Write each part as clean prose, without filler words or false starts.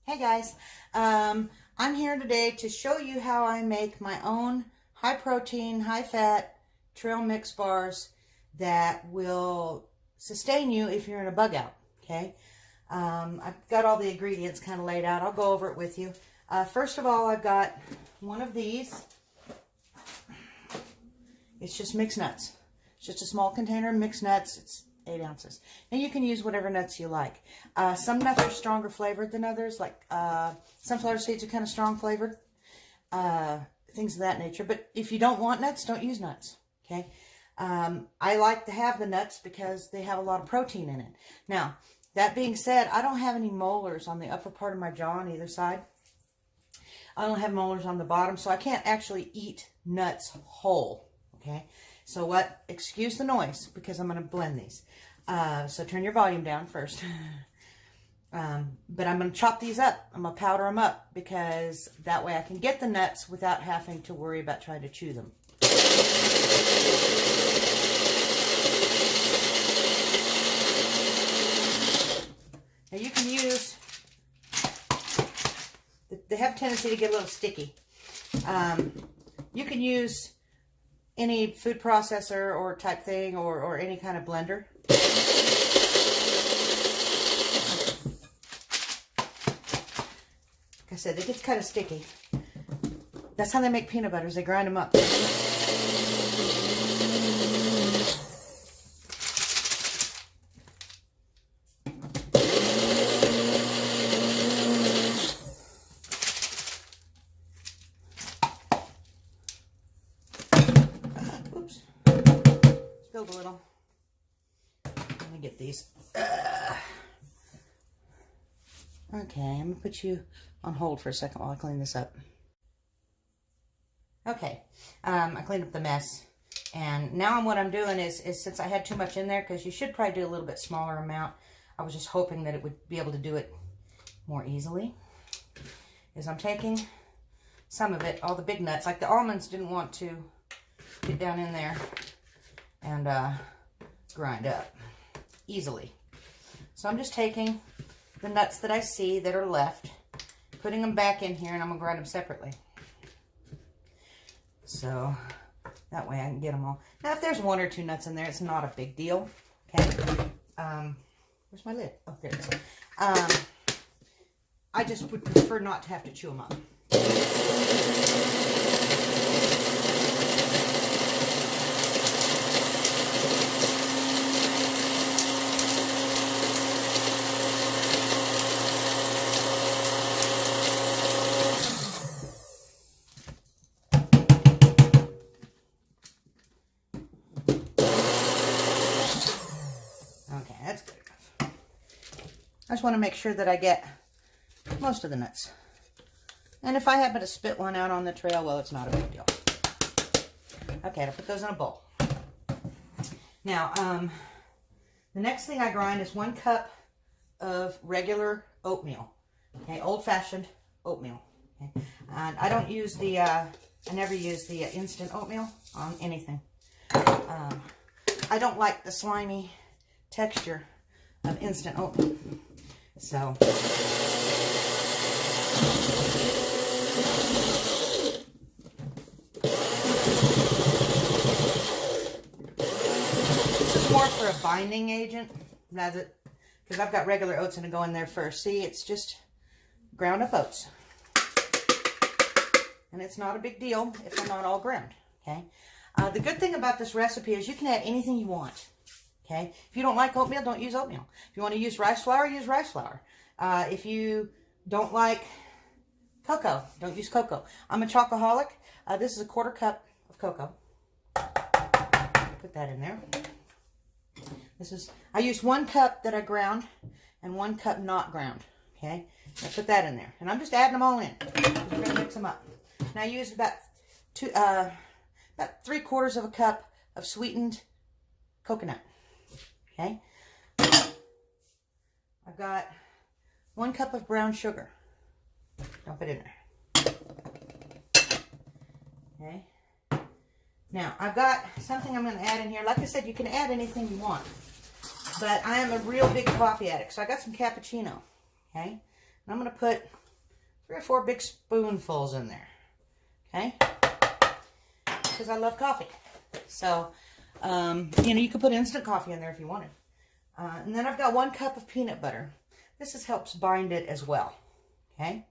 Hey guys, I'm here today to show you how I make my own high protein, high fat trail mix bars that will sustain you if you're in a bug out, okay? I've got all the ingredients kind of laid out. I'll go over it with you. First of all, I've got one of these. It's just mixed nuts. It's just a small container of mixed nuts. It's 8 ounces. Now you can use whatever nuts you like. Some nuts are stronger flavored than others, like sunflower seeds are kind of strong flavored, things of that nature. But if you don't want nuts, don't use nuts, okay? I like to have the nuts because they have a lot of protein in it. Now, that being said, I don't have any molars on the upper part of my jaw on either side. I don't have molars on the bottom, so I can't actually eat nuts whole, okay? So what, excuse the noise, because I'm going to blend these. So turn your volume down first. But I'm going to chop these up. I'm going to powder them up, because that way I can get the nuts without having to worry about trying to chew them. Now you can use, they have a tendency to get a little sticky. You can use any food processor or type thing, or any kind of blender. Like I said, they get kind of sticky. That's how they make peanut butters. They grind them up. Oops. Spilled a little. Let me get these. Okay, I'm going to put you on hold for a second while I clean this up. Okay, I cleaned up the mess. And now what I'm doing is since I had too much in there, because you should probably do a little bit smaller amount, I was just hoping that it would be able to do it more easily, is I'm taking some of it, all the big nuts, like the almonds didn't want to get down in there and grind up easily. So I'm just taking the nuts that I see that are left, putting them back in here, and I'm going to grind them separately. So that way I can get them all. Now if there's 1 or 2 nuts in there, it's not a big deal, okay? Where's my lid? Oh, there it is. I just would prefer not to have to chew them up. That's good enough. I just want to make sure that I get most of the nuts. And if I happen to spit one out on the trail, well, it's not a big deal. Okay, I'll put those in a bowl. Now, the next thing I grind is 1 cup of regular oatmeal. Okay, old-fashioned oatmeal. Okay, and I don't use the, I never use the instant oatmeal on anything. I don't like the slimy texture of instant oatmeal. So this is more for a binding agent, rather, because I've got regular oats and I go in there first. See, it's just ground up oats, and it's not a big deal if they're not all ground. Okay. The good thing about this recipe is you can add anything you want. Okay, if you don't like oatmeal, don't use oatmeal. If you want to use rice flour, use rice flour. If you don't like cocoa, don't use cocoa. I'm a chocoholic. This is a 1/4 cup of cocoa. Put that in there. I used 1 cup that I ground and 1 cup not ground. Okay, I put that in there, and I'm just adding them all in. We're gonna mix them up. Now I used about 3/4 of a cup of sweetened coconut. Okay, I've got 1 cup of brown sugar. Dump it in there. Okay, now I've got something I'm going to add in here. Like I said, you can add anything you want, but I am a real big coffee addict, so I got some cappuccino. Okay, I'm going to put 3 or 4 big spoonfuls in there. Okay? Because I love coffee. So, you know, you could put instant coffee in there if you wanted. And then I've got 1 cup of peanut butter. This helps bind it as well. Okay?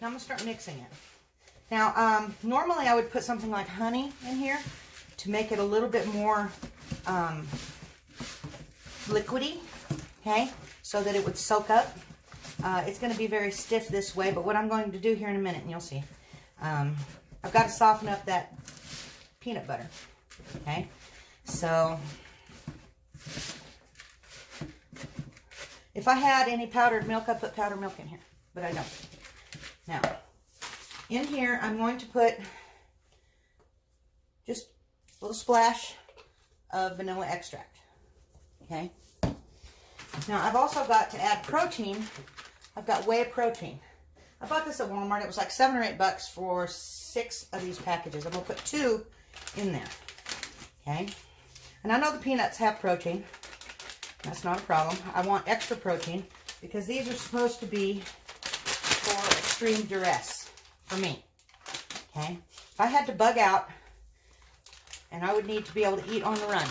Now I'm going to start mixing it. Now, normally I would put something like honey in here to make it a little bit more liquidy, okay, so that it would soak up. It's going to be very stiff this way, but what I'm going to do here in a minute, and you'll see, I've got to soften up that peanut butter, okay? So, if I had any powdered milk, I'd put powdered milk in here, but I don't. Now, in here, I'm going to put just a little splash of vanilla extract, okay? Now, I've also got to add protein. I've got whey protein. I bought this at Walmart. It was like $7 or $8 for 6 of these packages. I'm going to put 2 in there, okay? And I know the peanuts have protein. That's not a problem. I want extra protein because these are supposed to be for extreme duress for me, okay? If I had to bug out, and I would need to be able to eat on the run,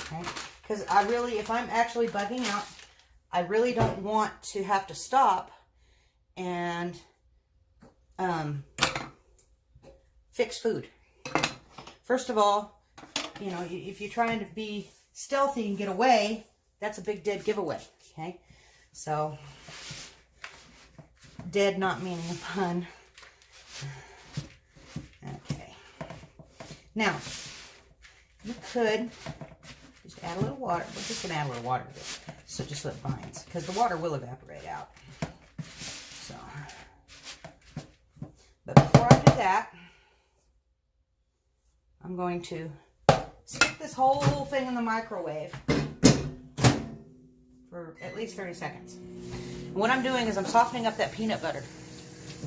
okay? Because I really, if I'm actually bugging out, I really don't want to have to stop and fix food. First of all, you know, if you're trying to be stealthy and get away, that's a big dead giveaway, okay? So, dead not meaning a pun. Okay. Now, you could just add a little water. We're just going to add a little water to this, so just so it binds, because the water will evaporate out. So, but before I do that, I'm going to stick this whole thing in the microwave for at least 30 seconds. And what I'm doing is I'm softening up that peanut butter.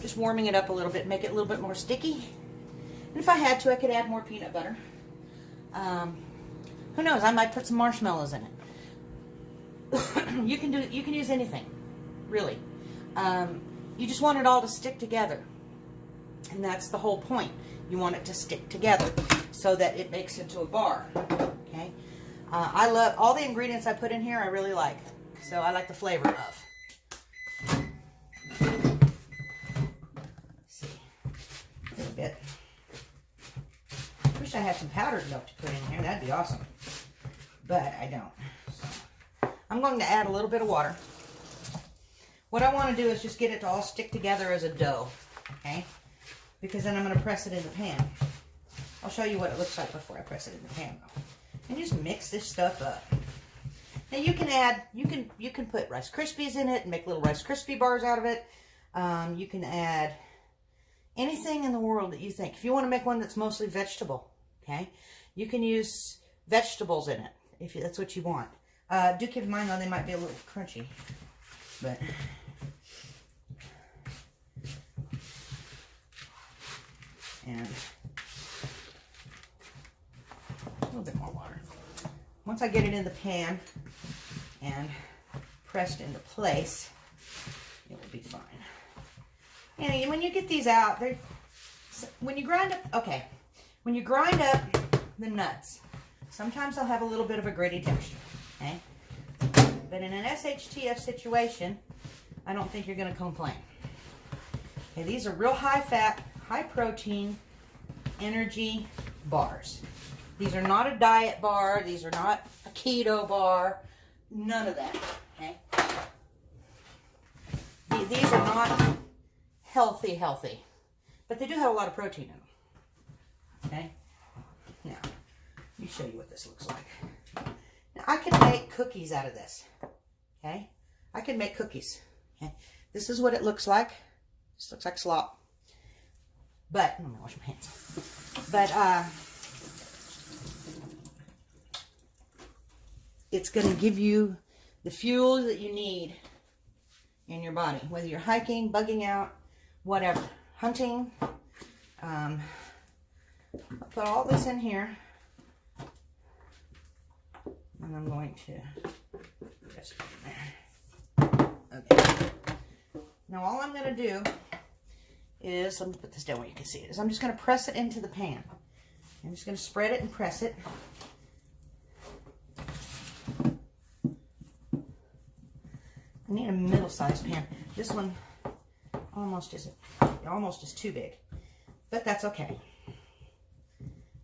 Just warming it up a little bit, make it a little bit more sticky. And if I had to, I could add more peanut butter. Who knows? I might put some marshmallows in it. You can use anything, really. You just want it all to stick together, and that's the whole point. You want it to stick together so that it makes into a bar. Okay. I love all the ingredients I put in here. I really like, so I like the flavor of. Bit. Wish I had some powdered milk to put in here. That'd be awesome. But I don't. So I'm going to add a little bit of water. What I want to do is just get it to all stick together as a dough. Okay? Because then I'm going to press it in the pan. I'll show you what it looks like before I press it in the pan though. And just mix this stuff up. Now you can add, you can put Rice Krispies in it and make little Rice Krispie bars out of it. You can add anything in the world that you think. If you want to make one that's mostly vegetable, okay, you can use vegetables in it if that's what you want. Do keep in mind though, they might be a little crunchy, but and a little bit more water. Once I get it in the pan and pressed into place, it will be fine. And when you get these out, when you grind up the nuts, sometimes they'll have a little bit of a gritty texture, okay? But in an SHTF situation, I don't think you're going to complain. Okay, these are real high fat, high protein, energy bars. These are not a diet bar. These are not a keto bar. None of that, okay? These are not healthy, but they do have a lot of protein in them. Okay, now let me show you what this looks like. Now I can make cookies out of this. Okay, I can make cookies. Okay, this is what it looks like. This looks like slop, but I'm gonna wash my hands. But it's gonna give you the fuel that you need in your body, whether you're hiking, bugging out, whatever, hunting. I'll put all this in here, and I'm going to just put it in there. Okay. Now all I'm going to do is, let me put this down where you can see it, is I'm just going to press it into the pan. I'm just going to spread it and press it. I need a middle-sized pan. This one almost is too big, but that's okay.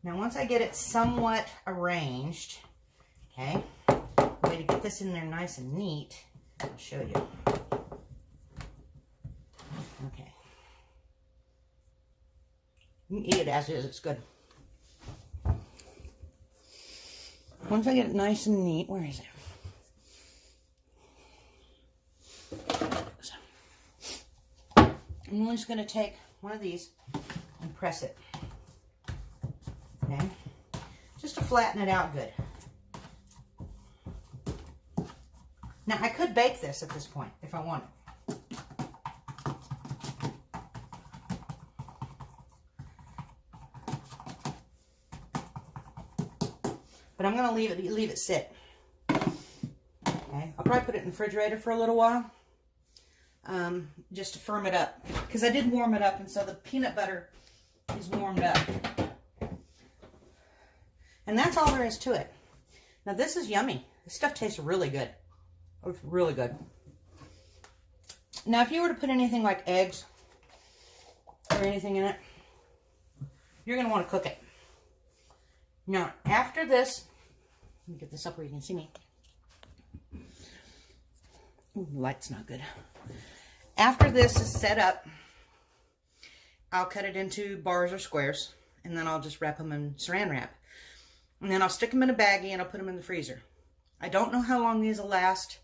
Now once I get it somewhat arranged, okay, the way to get this in there nice and neat, I'll show you. Okay. You can eat it as is, it's good. Once I get it nice and neat, where is it? I'm just going to take one of these and press it. Okay? Just to flatten it out good. Now, I could bake this at this point if I wanted. But I'm going to leave it sit. Okay? I'll probably put it in the refrigerator for a little while. Just to firm it up. Because I did warm it up, and so the peanut butter is warmed up. And that's all there is to it. Now this is yummy. This stuff tastes really good. It's really good. Now if you were to put anything like eggs or anything in it, you're going to want to cook it. Now after this, let me get this up where you can see me. Ooh, the light's not good. After this is set up, I'll cut it into bars or squares, and then I'll just wrap them in saran wrap. And then I'll stick them in a baggie and I'll put them in the freezer. I don't know how long these will last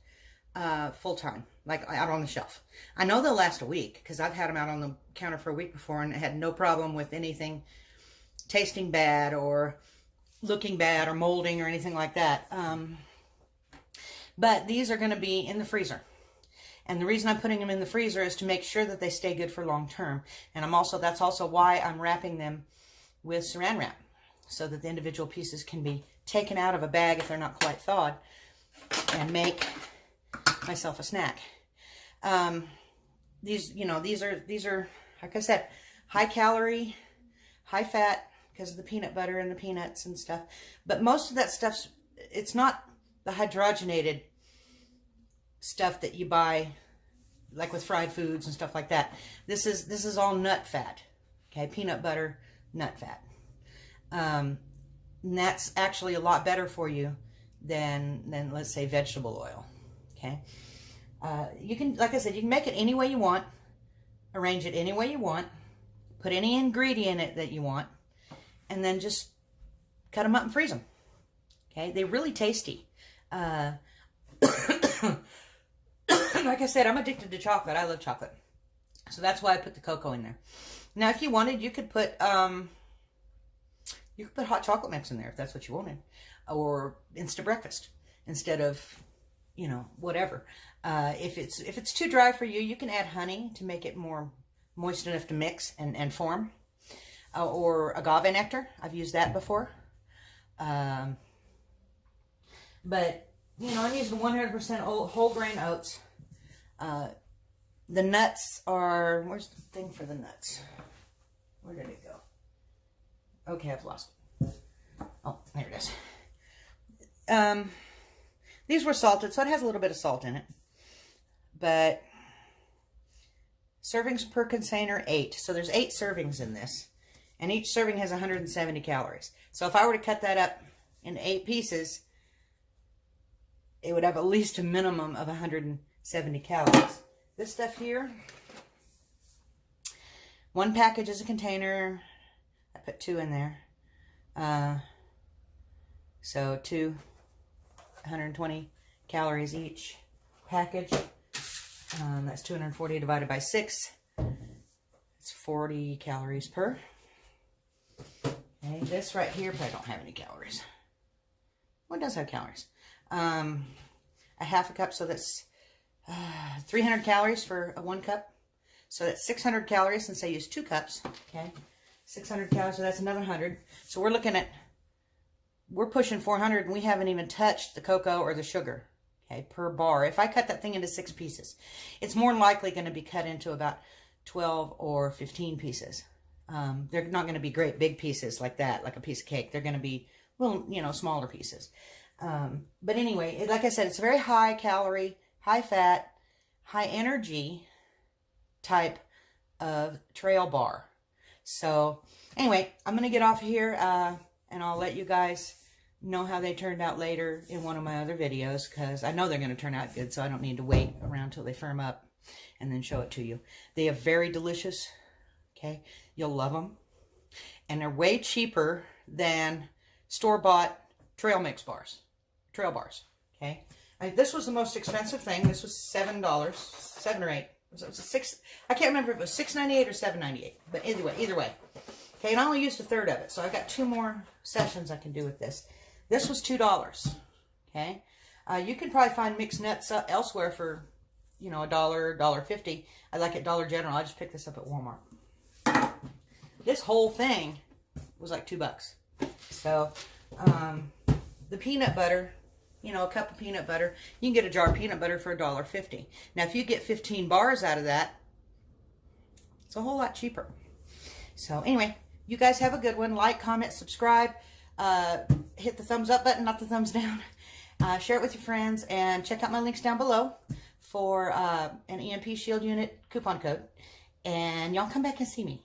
full time, like out on the shelf. I know they'll last a week because I've had them out on the counter for a week before and had no problem with anything tasting bad or looking bad or molding or anything like that. But these are going to be in the freezer. And the reason I'm putting them in the freezer is to make sure that they stay good for long term. And that's also why I'm wrapping them with saran wrap, so that the individual pieces can be taken out of a bag if they're not quite thawed and make myself a snack. These are, like I said, high calorie, high fat because of the peanut butter and the peanuts and stuff. But most of that stuff's, it's not the hydrogenated stuff that you buy like with fried foods and stuff like that. This is all nut fat. Okay, peanut butter, nut fat. And that's actually a lot better for you than let's say vegetable oil. Okay. You can, like I said, you can make it any way you want, arrange it any way you want, put any ingredient in it that you want, and then just cut them up and freeze them. Okay, they're really tasty. Like I said, I'm addicted to chocolate. I love chocolate. So that's why I put the cocoa in there. Now, if you wanted, you could put hot chocolate mix in there if that's what you wanted. Or Insta breakfast instead of, whatever. If it's too dry for you, you can add honey to make it more moist enough to mix and form. Or agave nectar. I've used that before. But, I'm using 100% whole grain oats. The nuts are, where's the thing for the nuts? Where did it go? Okay, I've lost it. Oh, there it is. These were salted, so it has a little bit of salt in it. But servings per container, 8. So there's 8 servings in this. And each serving has 170 calories. So if I were to cut that up into 8 pieces, it would have at least a minimum of 170 calories. This stuff here, 1 package is a container. I put 2 in there. So 120 calories each package. That's 240 divided by 6. It's 40 calories per. Okay, this right here probably don't have any calories. Well, it does have calories. A half a cup, so that's 300 calories for a 1 cup. So that's 600 calories since I use 2 cups. Okay, 600 calories, so that's another 100. So we're pushing 400, and we haven't even touched the cocoa or the sugar, okay, per bar. If I cut that thing into 6 pieces, it's more than likely going to be cut into about 12 or 15 pieces. They're not going to be great big pieces like that, like a piece of cake. They're going to be little, smaller pieces. But anyway, like I said, it's a very high calorie, high fat, high energy type of trail bar. So anyway, I'm going to get off here, and I'll let you guys know how they turned out later in one of my other videos, because I know they're going to turn out good, so I don't need to wait around till they firm up and then show it to you. They are very delicious. Okay, you'll love them, and they're way cheaper than store-bought trail bars. Okay, this was the most expensive thing. This was $7, $7 or $8. It was I can't remember if it was $6.98 or $7.98. But either way. Okay, and I only used a third of it, so I got 2 more sessions I can do with this. This was $2. Okay, you can probably find mixed nuts elsewhere for, $1, $1.50. I like at Dollar General. I just picked this up at Walmart. This whole thing was like $2. So, the peanut butter, a cup of peanut butter, you can get a jar of peanut butter for $1.50. Now, if you get 15 bars out of that, it's a whole lot cheaper. So, anyway, you guys have a good one. Like, comment, subscribe, hit the thumbs up button, not the thumbs down. Share it with your friends, and check out my links down below for an EMP Shield Unit coupon code. And y'all come back and see me.